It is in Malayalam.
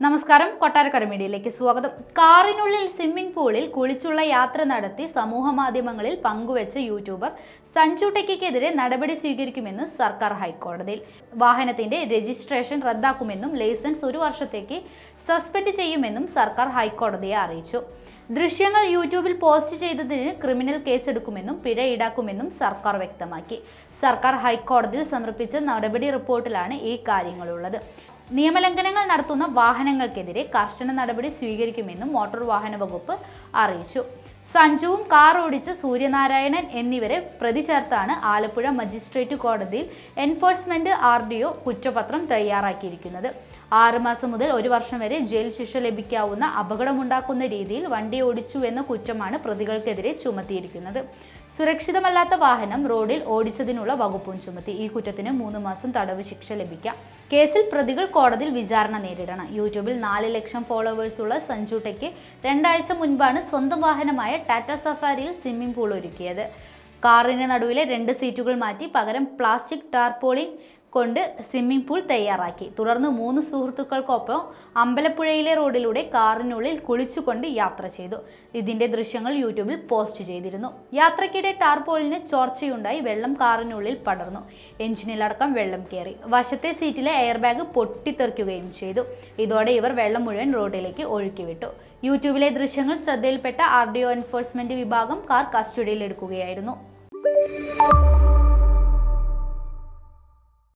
നമസ്കാരം, കൊട്ടാരക്കര മീഡിയയിലേക്ക് സ്വാഗതം. കാറിനുള്ളിൽ സ്വിമ്മിംഗ് പൂളിൽ കുളിച്ചുള്ള യാത്ര നടത്തി സമൂഹ മാധ്യമങ്ങളിൽ പങ്കുവെച്ച യൂട്യൂബർ സഞ്ജു ടെക്കിക്കെതിരെ നടപടി സ്വീകരിക്കുമെന്ന് സർക്കാർ ഹൈക്കോടതിയിൽ. വാഹനത്തിന്റെ രജിസ്ട്രേഷൻ റദ്ദാക്കുമെന്നും ലൈസൻസ് 1 വർഷത്തേക്ക് സസ്പെൻഡ് ചെയ്യുമെന്നും സർക്കാർ ഹൈക്കോടതിയെ അറിയിച്ചു. ദൃശ്യങ്ങൾ യൂട്യൂബിൽ പോസ്റ്റ് ചെയ്തതിന് ക്രിമിനൽ കേസെടുക്കുമെന്നും പിഴ ഈടാക്കുമെന്നും സർക്കാർ വ്യക്തമാക്കി. സർക്കാർ ഹൈക്കോടതിയിൽ സമർപ്പിച്ച നടപടി റിപ്പോർട്ടിലാണ് ഈ കാര്യങ്ങളുള്ളത്. നിയമലംഘനങ്ങൾ നടത്തുന്ന വാഹനങ്ങൾക്കെതിരെ കർശന നടപടി സ്വീകരിക്കുമെന്നും മോട്ടോർ വാഹന വകുപ്പ് അറിയിച്ചു. സഞ്ജുവും കാർ ഓടിച്ച സൂര്യനാരായണൻ എന്നിവരെ പ്രതി ചേർത്താണ് ആലപ്പുഴ മജിസ്ട്രേറ്റ് കോടതിയിൽ എൻഫോഴ്സ്മെന്റ് RDO കുറ്റപത്രം തയ്യാറാക്കിയിരിക്കുന്നത്. 6 മാസം മുതൽ 1 വർഷം വരെ ജയിൽ ശിക്ഷ ലഭിക്കാവുന്ന അപകടമുണ്ടാക്കുന്ന രീതിയിൽ വണ്ടി ഓടിച്ചു എന്ന കുറ്റമാണ് പ്രതികൾക്കെതിരെ ചുമത്തിയിരിക്കുന്നത്. സുരക്ഷിതമല്ലാത്ത വാഹനം റോഡിൽ ഓടിച്ചതിനുള്ള വകുപ്പും ചുമത്തി. ഈ കുറ്റത്തിന് 3 മാസം തടവ് ശിക്ഷ ലഭിക്കാം. കേസിൽ പ്രതികൾ കോടതിയിൽ വിചാരണ നേരിടണം. യൂട്യൂബിൽ 4 ലക്ഷം ഫോളോവേഴ്സുള്ള സഞ്ജു ടെക്കി 2 ആഴ്ച മുൻപാണ് സ്വന്തം വാഹനമായ ടാറ്റ സഫാരിയിൽ സ്വിമ്മിംഗ് പൂൾ ഒരുക്കിയത്. കാറിന് നടുവിലെ 2 സീറ്റുകൾ മാറ്റി പകരം പ്ലാസ്റ്റിക് ടാർപോളിൻ കൊണ്ട് സ്വിമ്മിംഗ് പൂൾ തയ്യാറാക്കി. തുടർന്ന് 3 സുഹൃത്തുക്കൾക്കൊപ്പം അമ്പലപ്പുഴയിലെ റോഡിലൂടെ കാറിനുള്ളിൽ കുളിച്ചുകൊണ്ട് യാത്ര ചെയ്തു. ഇതിന്റെ ദൃശ്യങ്ങൾ യൂട്യൂബിൽ പോസ്റ്റ് ചെയ്തിരുന്നു. യാത്രക്കിടെ ടാർപോളിന് ചോർച്ചയുണ്ടായി വെള്ളം കാറിനുള്ളിൽ പടർന്നു. എഞ്ചിനിലടക്കം വെള്ളം കയറി. വശത്തെ സീറ്റിലെ എയർ ബാഗ് പൊട്ടിത്തെറിക്കുകയും ചെയ്തു. ഇതോടെ ഇവർ വെള്ളം മുഴുവൻ റോഡിലേക്ക് ഒഴുക്കിവിട്ടു. യൂട്യൂബിലെ ദൃശ്യങ്ങൾ ശ്രദ്ധയിൽപ്പെട്ട RDO എൻഫോഴ്സ്മെന്റ് വിഭാഗം കാർ കസ്റ്റഡിയിലെടുക്കുകയായിരുന്നു.